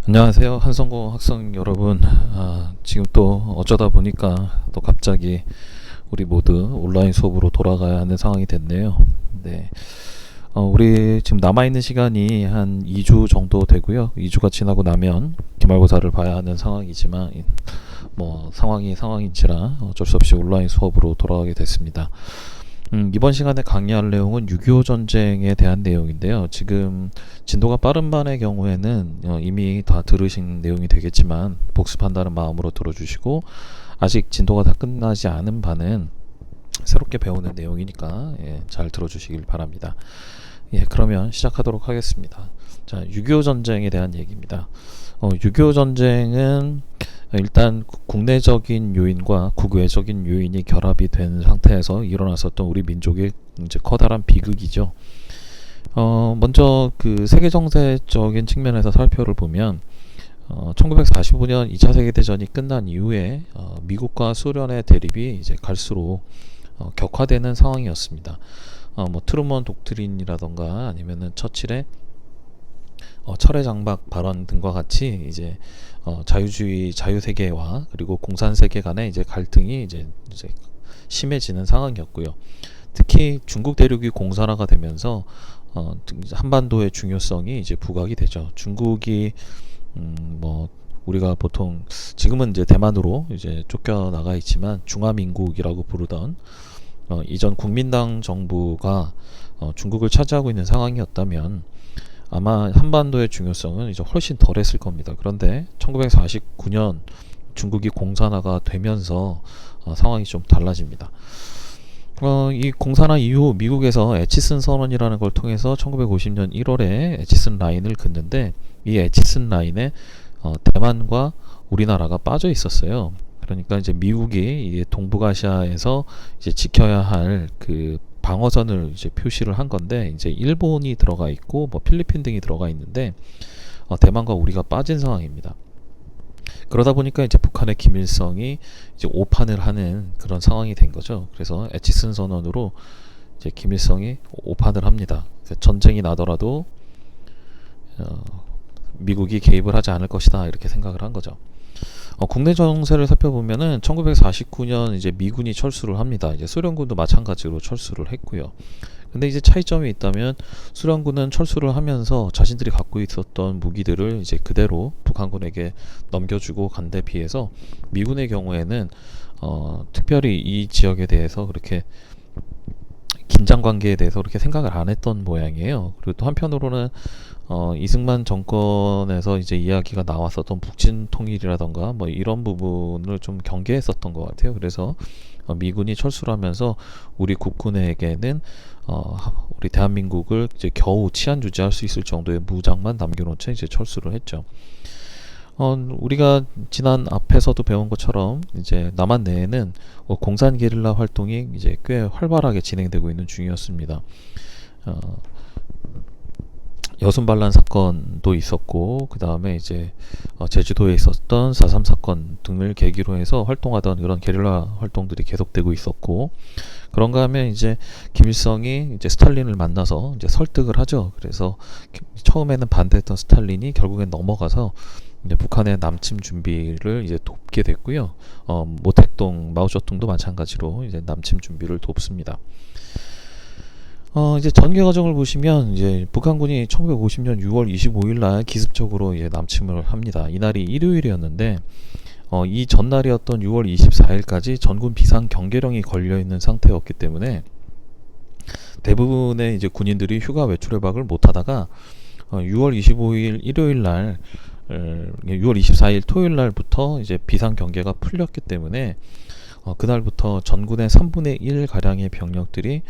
안녕하세요. 한성공 학생 여러분. 지금 또 어쩌다 보니까 또 갑자기 우리 모두 온라인 수업으로 돌아가야 하는 상황이 됐네요. 네. 우리 지금 남아있는 시간이 한 2주 정도 되고요. 2주가 지나고 나면 기말고사를 봐야 하는 상황이지만, 뭐, 상황이 상황인지라 어쩔 수 없이 온라인 수업으로 돌아가게 됐습니다. 이번 시간에 강의할 내용은 6.25 전쟁에 대한 내용인데요. 지금 진도가 빠른 반의 경우에는 이미 다 들으신 내용이 되겠지만 복습한다는 마음으로 들어주시고, 아직 진도가 다 끝나지 않은 반은 새롭게 배우는 내용이니까 잘 들어주시길 바랍니다. 그러면 시작하도록 하겠습니다. 자, 6.25 전쟁에 대한 얘기입니다. 6.25 전쟁은 일단 국내적인 요인과 국외적인 요인이 결합이 된 상태에서 일어났었던 우리 민족의 이제 커다란 비극이죠. 먼저 그 세계 정세적인 측면에서 살펴를 보면 1945년 2차 세계대전이 끝난 이후에 미국과 소련의 대립이 이제 갈수록 격화되는 상황이었습니다. 뭐 트루먼 독트린이라던가 아니면은 처칠의 철의 장막 발언 등과 같이 이제 자유주의 자유 세계와 그리고 공산 세계 간의 이제 갈등이 이제 심해지는 상황이었고요. 특히 중국 대륙이 공산화가 되면서 한반도의 중요성이 이제 부각이 되죠. 중국이 뭐 우리가 보통 지금은 이제 대만으로 이제 쫓겨나가 있지만 중화민국이라고 부르던 이전 국민당 정부가 중국을 차지하고 있는 상황이었다면 아마 한반도의 중요성은 이제 훨씬 덜했을 겁니다. 그런데 1949년 중국이 공산화가 되면서 상황이 좀 달라집니다. 이 공산화 이후 미국에서 에치슨 선언이라는 걸 통해서 1950년 1월에 에치슨 라인을 긋는데, 이 에치슨 라인에 대만과 우리나라가 빠져 있었어요. 그러니까 이제 미국이 동북아시아에서 이제 지켜야 할 그 방어선을 이제 표시를 한 건데, 이제 일본이 들어가 있고 뭐 필리핀 등이 들어가 있는데 대만과 우리가 빠진 상황입니다. 그러다 보니까 이제 북한의 김일성이 이제 오판을 하는 그런 상황이 된 거죠. 그래서 에치슨 선언으로 이제 김일성이 오판을 합니다. 전쟁이 나더라도 미국이 개입을 하지 않을 것이다, 이렇게 생각을 한 거죠. 국내 정세를 살펴보면은 1949년 이제 미군이 철수를 합니다. 이제 소련군도 마찬가지로 철수를 했고요. 근데 이제 차이점이 있다면 소련군은 철수를 하면서 자신들이 갖고 있었던 무기들을 이제 그대로 북한군에게 넘겨주고 간 데 비해서 미군의 경우에는 특별히 이 지역에 대해서 그렇게 긴장 관계에 대해서 그렇게 생각을 안 했던 모양이에요. 그리고 또 한편으로는 이승만 정권에서 이제 이야기가 나왔었던 북진 통일이라던가 뭐 이런 부분을 좀 경계했었던 것 같아요. 그래서 미군이 철수를 하면서 우리 국군에게는 우리 대한민국을 이제 겨우 치안 유지할 수 있을 정도의 무장만 남겨놓은 채 이제 철수를 했죠. 우리가 지난 앞에서도 배운 것처럼 이제 남한 내에는 공산 게릴라 활동이 이제 꽤 활발하게 진행되고 있는 중이었습니다. 여순반란 사건도 있었고, 그 다음에 이제 제주도에 있었던 4.3 사건 등을 계기로 해서 활동하던 그런 게릴라 활동들이 계속되고 있었고, 그런가 하면 이제 김일성이 이제 스탈린을 만나서 이제 설득을 하죠. 그래서 처음에는 반대했던 스탈린이 결국엔 넘어가서 이제 북한의 남침 준비를 이제 돕게 됐고요. 모택동, 마오쩌둥도 마찬가지로 이제 남침 준비를 돕습니다. 이제 전개 과정을 보시면 이제 북한군이 1950년 6월 25일 날 기습적으로 이제 남침을 합니다. 이날이 일요일이었는데 이 전날이었던 6월 24일까지 전군 비상 경계령이 걸려 있는 상태였기 때문에 대부분의 이제 군인들이 휴가 외출 외박을 못 하다가 6월 25일 일요일 날 6월 24일 토요일 날부터 이제 비상 경계가 풀렸기 때문에 그날부터 전군의 3분의 1 가량의 병력들이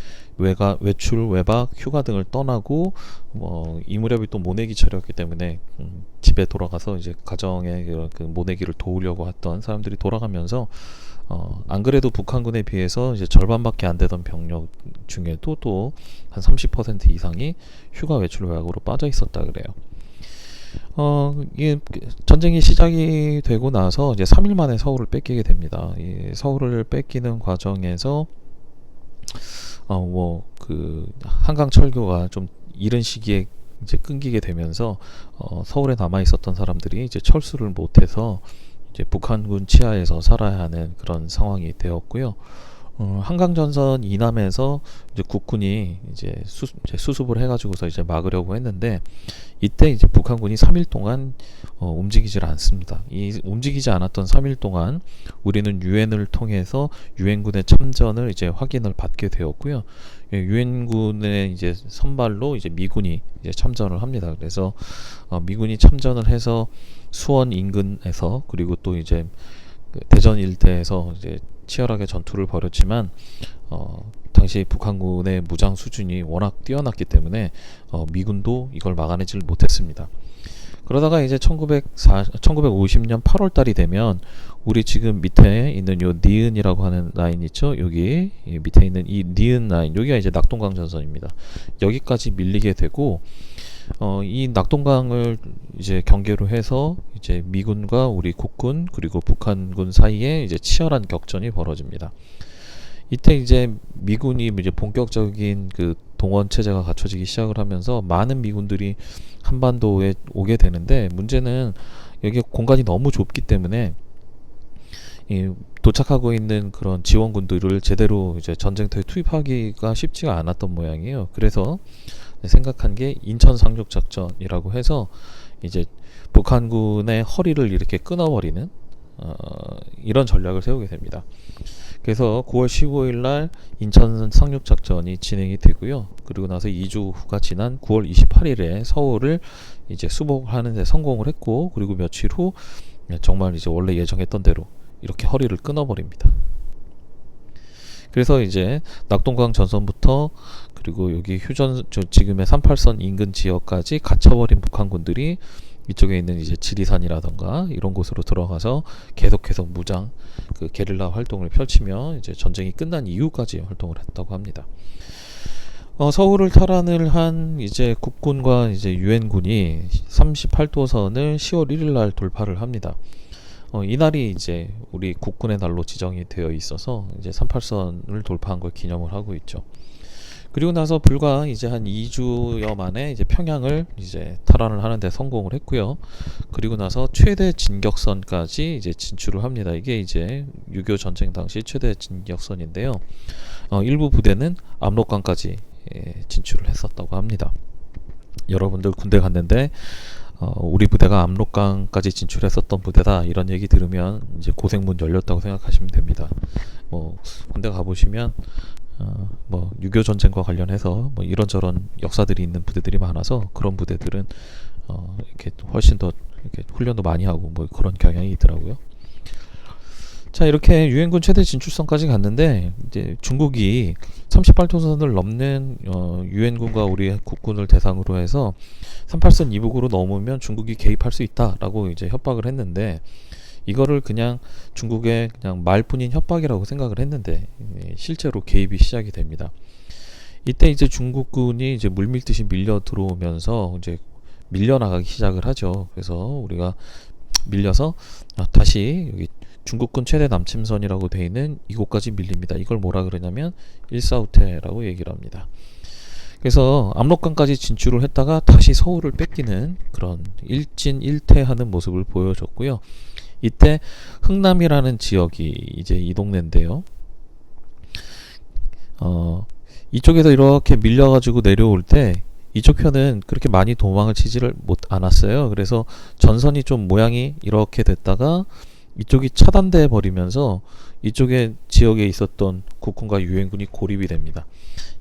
외출, 외박, 휴가 등을 떠나고 이 무렵이 또 모내기철이었기 때문에 집에 돌아가서 이제 가정의 그 모내기를 도우려고 했던 사람들이 돌아가면서 안 그래도 북한군에 비해서 이제 절반밖에 안 되던 병력 중에도 또 한 30% 이상이 휴가 외출 외박으로 빠져 있었다 그래요. 이게 전쟁이 시작이 되고 나서 이제 3일 만에 서울을 뺏기게 됩니다. 이 서울을 뺏기는 과정에서 뭐 그 한강 철교가 좀 이른 시기에 이제 끊기게 되면서 서울에 남아 있었던 사람들이 이제 철수를 못해서 이제 북한군 치하에서 살아야 하는 그런 상황이 되었고요. 한강전선 이남에서 이제 국군이 이제 수습을 해가지고서 이제 막으려고 했는데, 이때 이제 북한군이 3일 동안 움직이질 않습니다. 이 움직이지 않았던 3일 동안 우리는 유엔을 통해서 유엔군의 참전을 이제 확인을 받게 되었고요. 유엔군의 이제 선발로 이제 미군이 이제 참전을 합니다. 그래서 미군이 참전을 해서 수원 인근에서, 그리고 또 이제 그 대전 일대에서 이제 치열하게 전투를 벌였지만 당시 북한군의 무장 수준이 워낙 뛰어났기 때문에 미군도 이걸 막아내질 못했습니다. 그러다가 이제 1950년 8월 달이 되면 우리 지금 밑에 있는 요 니은이라고 하는 라인 있죠? 여기 밑에 있는 이 니은 라인, 여기가 이제 낙동강 전선입니다. 여기까지 밀리게 되고 이 낙동강을 이제 경계로 해서 이제 미군과 우리 국군 그리고 북한군 사이에 이제 치열한 격전이 벌어집니다. 이때 이제 미군이 이제 본격적인 그 동원 체제가 갖춰지기 시작을 하면서 많은 미군들이 한반도에 오게 되는데, 문제는 여기 공간이 너무 좁기 때문에 이 도착하고 있는 그런 지원군들을 제대로 이제 전쟁터에 투입하기가 쉽지가 않았던 모양이에요. 그래서 생각한 게 인천 상륙 작전이라고 해서 이제 북한군의 허리를 이렇게 끊어버리는 이런 전략을 세우게 됩니다. 그래서 9월 15일 날 인천 상륙 작전이 진행이 되고요. 그리고 나서 2주 후가 지난 9월 28일에 서울을 이제 수복하는 데 성공을 했고, 그리고 며칠 후 정말 이제 원래 예정했던 대로 이렇게 허리를 끊어버립니다. 그래서 이제 낙동강 전선부터 그리고 여기 휴전 지금의 38선 인근 지역까지 갇혀버린 북한군들이 이쪽에 있는 이제 지리산이라던가 이런 곳으로 들어가서 계속해서 무장 그 게릴라 활동을 펼치며 이제 전쟁이 끝난 이후까지 활동을 했다고 합니다. 서울을 탈환을 한 이제 국군과 이제 유엔군이 38도선을 10월 1일 날 돌파를 합니다. 이날이 이제 우리 국군의 날로 지정이 되어 있어서 이제 38선을 돌파한 걸 기념을 하고 있죠. 그리고 나서 불과 이제 한 2주여 만에 이제 평양을 이제 탈환을 하는데 성공을 했고요. 그리고 나서 최대 진격선까지 이제 진출을 합니다. 이게 이제 6.25 전쟁 당시 최대 진격선인데요. 일부 부대는 압록강까지 진출을 했었다고 합니다. 여러분들 군대 갔는데 우리 부대가 압록강까지 진출했었던 부대다 이런 얘기 들으면 이제 고생문 열렸다고 생각하시면 됩니다. 뭐 군대 가보시면 뭐 6.25 전쟁과 관련해서 뭐 이런저런 역사들이 있는 부대들이 많아서 그런 부대들은 이렇게 훨씬 더 이렇게 훈련도 많이 하고 뭐 그런 경향이 있더라고요. 자, 이렇게 유엔군 최대 진출선까지 갔는데 이제 중국이 38도선을 넘는 유엔군과 우리 국군을 대상으로 해서 38선 이북으로 넘으면 중국이 개입할 수 있다라고 이제 협박을 했는데, 이거를 그냥 중국의 그냥 말뿐인 협박이라고 생각을 했는데 실제로 개입이 시작이 됩니다. 이때 이제 중국군이 이제 물밀듯이 밀려 들어오면서 이제 밀려나가기 시작을 하죠. 그래서 우리가 밀려서 다시 여기 중국군 최대 남침선이라고 되어 있는 이곳까지 밀립니다. 이걸 뭐라 그러냐면 일사후퇴라고 얘기를 합니다. 그래서 압록강까지 진출을 했다가 다시 서울을 뺏기는 그런 일진일퇴하는 모습을 보여줬고요. 이때 흥남이라는 지역이 이제 이 동네인데요. 이쪽에서 이렇게 밀려가지고 내려올 때 이쪽 편은 그렇게 많이 도망을 치지를 못 않았어요. 그래서 전선이 좀 모양이 이렇게 됐다가 이쪽이 차단돼 버리면서 이쪽에 지역에 있었던 국군과 유엔군이 고립이 됩니다.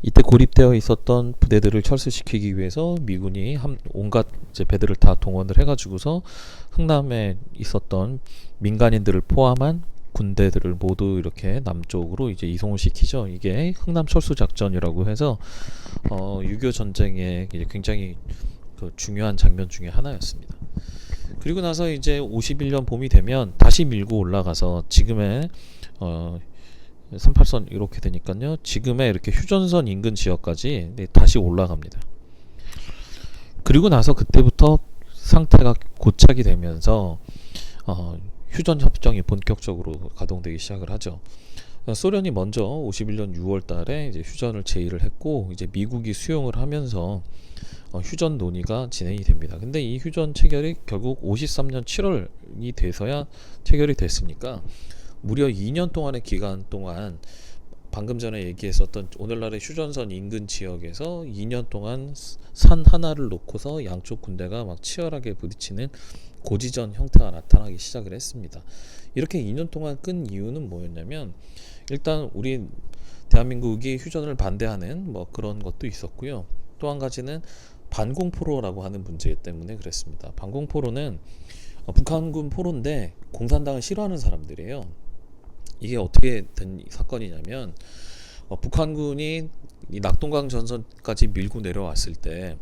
이때 고립되어 있었던 부대들을 철수시키기 위해서 미군이 온갖 이제 배들을 다 동원을 해가지고서 흥남에 있었던 민간인들을 포함한 군대들을 모두 이렇게 남쪽으로 이제 이송을 시키죠. 이게 흥남 철수 작전이라고 해서 6.25 전쟁의 굉장히 그 중요한 장면 중에 하나였습니다. 그리고 나서 이제 51년 봄이 되면 다시 밀고 올라가서 지금의 38선 이렇게 되니까요. 지금의 이렇게 휴전선 인근 지역까지 다시 올라갑니다. 그리고 나서 그때부터 상태가 고착이 되면서 휴전 협정이 본격적으로 가동되기 시작을 하죠. 소련이 먼저 51년 6월 달에 이제 휴전을 제의를 했고 이제 미국이 수용을 하면서 휴전 논의가 진행이 됩니다. 근데 이 휴전 체결이 결국 53년 7월이 돼서야 체결이 됐으니까 무려 2년 동안의 기간 동안 방금 전에 얘기했었던 오늘날의 휴전선 인근 지역에서 2년 동안 산 하나를 놓고서 양쪽 군대가 막 치열하게 부딪히는 고지전 형태가 나타나기 시작을 했습니다. 이렇게 2년 동안 끈 이유는 뭐였냐면 일단 우리 대한민국이 휴전을 반대하는 뭐 그런 것도 있었고요. 또 한 가지는 반공포로라고 하는 문제 때문에 그랬습니다. 반공포로는 북한군 포로인데 공산당을 싫어하는 사람들이에요. 이게 어떻게 된 사건이냐면 북한군이 이 낙동강 전선까지 밀고 내려왔을 때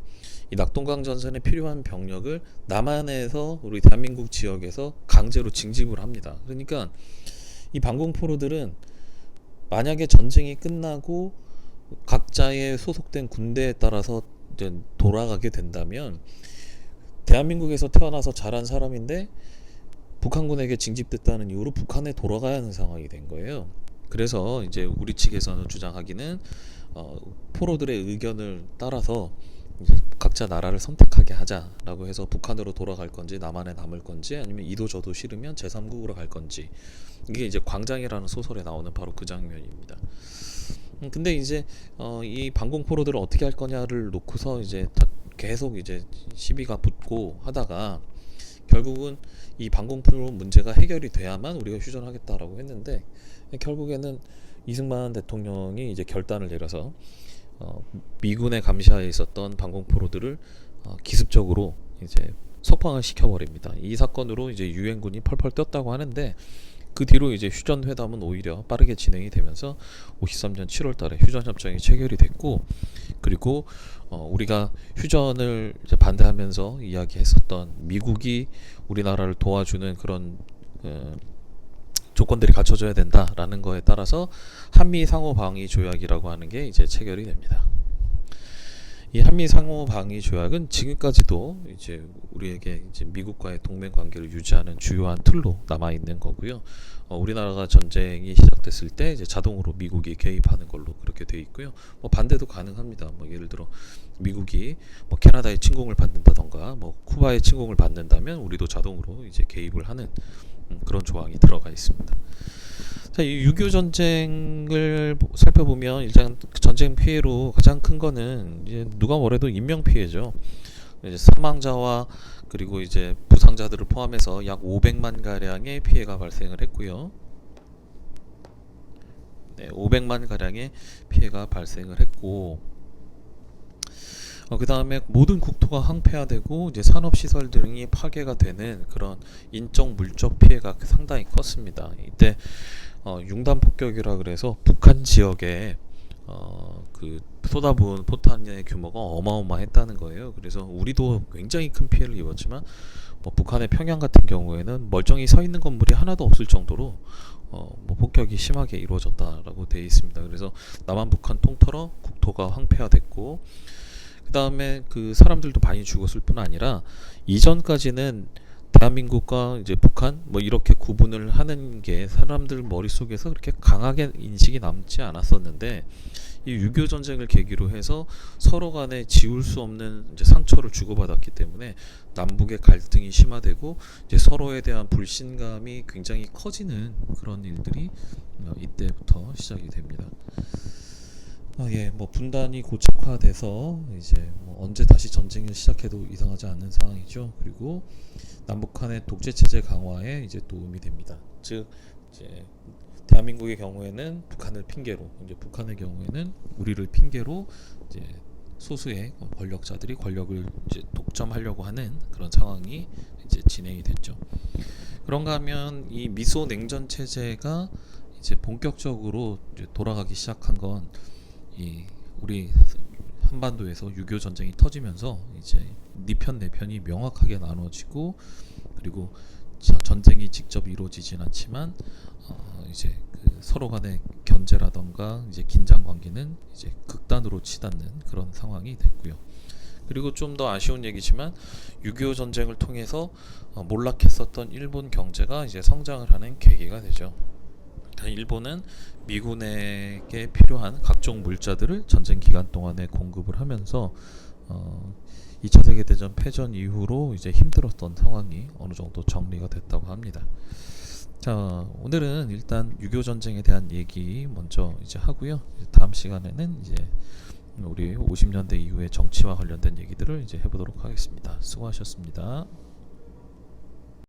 이 낙동강 전선에 필요한 병력을 남한에서 우리 대한민국 지역에서 강제로 징집을 합니다. 그러니까 이 반공포로들은 만약에 전쟁이 끝나고 각자의 소속된 군대에 따라서 이제 돌아가게 된다면 대한민국에서 태어나서 자란 사람인데 북한군에게 징집됐다는 이유로 북한에 돌아가야 하는 상황이 된 거예요. 그래서 이제 우리 측에서는 주장하기는 포로들의 의견을 따라서 이제 각자 나라를 선택하게 하자라고 해서 북한으로 돌아갈 건지 남한에 남을 건지 아니면 이도 저도 싫으면 제3국으로 갈 건지 이게 이제 광장이라는 소설에 나오는 바로 그 장면입니다. 근데 이제 이 반공포로들을 어떻게 할 거냐를 놓고서 이제 계속 이제 시비가 붙고 하다가 결국은 이 반공포로 문제가 해결이 돼야만 우리가 휴전하겠다라고 했는데 결국에는 이승만 대통령이 이제 결단을 내려서 미군의 감시하에 있었던 반공포로들을 기습적으로 이제 석방을 시켜버립니다. 이 사건으로 이제 유엔군이 펄펄 뛰었다고 하는데 그 뒤로 이제 휴전 회담은 오히려 빠르게 진행이 되면서 53년 7월 달에 휴전 협정이 체결이 됐고 그리고 우리가 휴전을 이제 반대하면서 이야기했었던 미국이 우리나라를 도와주는 그런 조건들이 갖춰져야 된다라는 거에 따라서 한미 상호 방위 조약이라고 하는 게 이제 체결이 됩니다. 이 한미 상호 방위 조약은 지금까지도 이제 우리에게 이제 미국과의 동맹 관계를 유지하는 주요한 틀로 남아 있는 거고요. 우리나라가 전쟁이 시작됐을 때 이제 자동으로 미국이 개입하는 걸로 그렇게 돼 있고요. 뭐 반대도 가능합니다. 뭐 예를 들어 미국이 뭐 캐나다의 침공을 받는다던가 뭐 쿠바의 침공을 받는다면 우리도 자동으로 이제 개입을 하는 그런 조항이 들어가 있습니다. 자, 이 6.25 전쟁을 살펴보면 일단 전쟁 피해로 가장 큰 거는 이제 누가 뭐래도 인명 피해죠. 이제 사망자와 그리고 이제 부상자들을 포함해서 약 500만 가량의 피해가 발생을 했고요. 네, 500만 가량의 피해가 발생을 했고 그 다음에 모든 국토가 황폐화되고 이제 산업시설 등이 파괴가 되는 그런 인적 물적 피해가 상당히 컸습니다. 이때 융단 폭격이라 그래서 북한 지역에 그 쏟아부은 포탄의 규모가 어마어마했다는 거예요. 그래서 우리도 굉장히 큰 피해를 입었지만 북한의 평양 같은 경우에는 멀쩡히 서 있는 건물이 하나도 없을 정도로 뭐 폭격이 심하게 이루어졌다라고 되어 있습니다. 그래서 남한 북한 통틀어 국토가 황폐화됐고 그 다음에 그 사람들도 많이 죽었을 뿐 아니라 이전까지는 대한민국과 이제 북한 뭐 이렇게 구분을 하는 게 사람들 머릿속에서 그렇게 강하게 인식이 남지 않았었는데 이 6.25 전쟁을 계기로 해서 서로 간에 지울 수 없는 이제 상처를 주고받았기 때문에 남북의 갈등이 심화되고 이제 서로에 대한 불신감이 굉장히 커지는 그런 일들이 이때부터 시작이 됩니다. 예, 뭐 분단이 고착화돼서 이제 뭐 언제 다시 전쟁을 시작해도 이상하지 않는 상황이죠. 그리고 남북한의 독재 체제 강화에 이제 도움이 됩니다. 즉 이제 대한민국의 경우에는 북한을 핑계로, 이제 북한의 경우에는 우리를 핑계로 이제 소수의 권력자들이 권력을 이제 독점하려고 하는 그런 상황이 이제 진행이 됐죠. 그런가 하면 이 미소 냉전 체제가 이제 본격적으로 이제 돌아가기 시작한 건 이 우리 한반도에서 6.25 전쟁이 터지면서 이제 네 편 내 편이 명확하게 나눠지고 그리고 전쟁이 직접 이루어지진 않지만 이제 그 서로 간의 견제라던가 이제 긴장 관계는 이제 극단으로 치닫는 그런 상황이 됐고요. 그리고 좀 더 아쉬운 얘기지만 6.25 전쟁을 통해서 몰락했었던 일본 경제가 이제 성장을 하는 계기가 되죠. 일본은 미군에게 필요한 각종 물자들을 전쟁 기간 동안에 공급을 하면서 2차 세계대전 패전 이후로 이제 힘들었던 상황이 어느 정도 정리가 됐다고 합니다. 자, 오늘은 일단 6.25 전쟁에 대한 얘기 먼저 이제 하고요. 다음 시간에는 이제 우리 50년대 이후의 정치와 관련된 얘기들을 이제 해보도록 하겠습니다. 수고하셨습니다.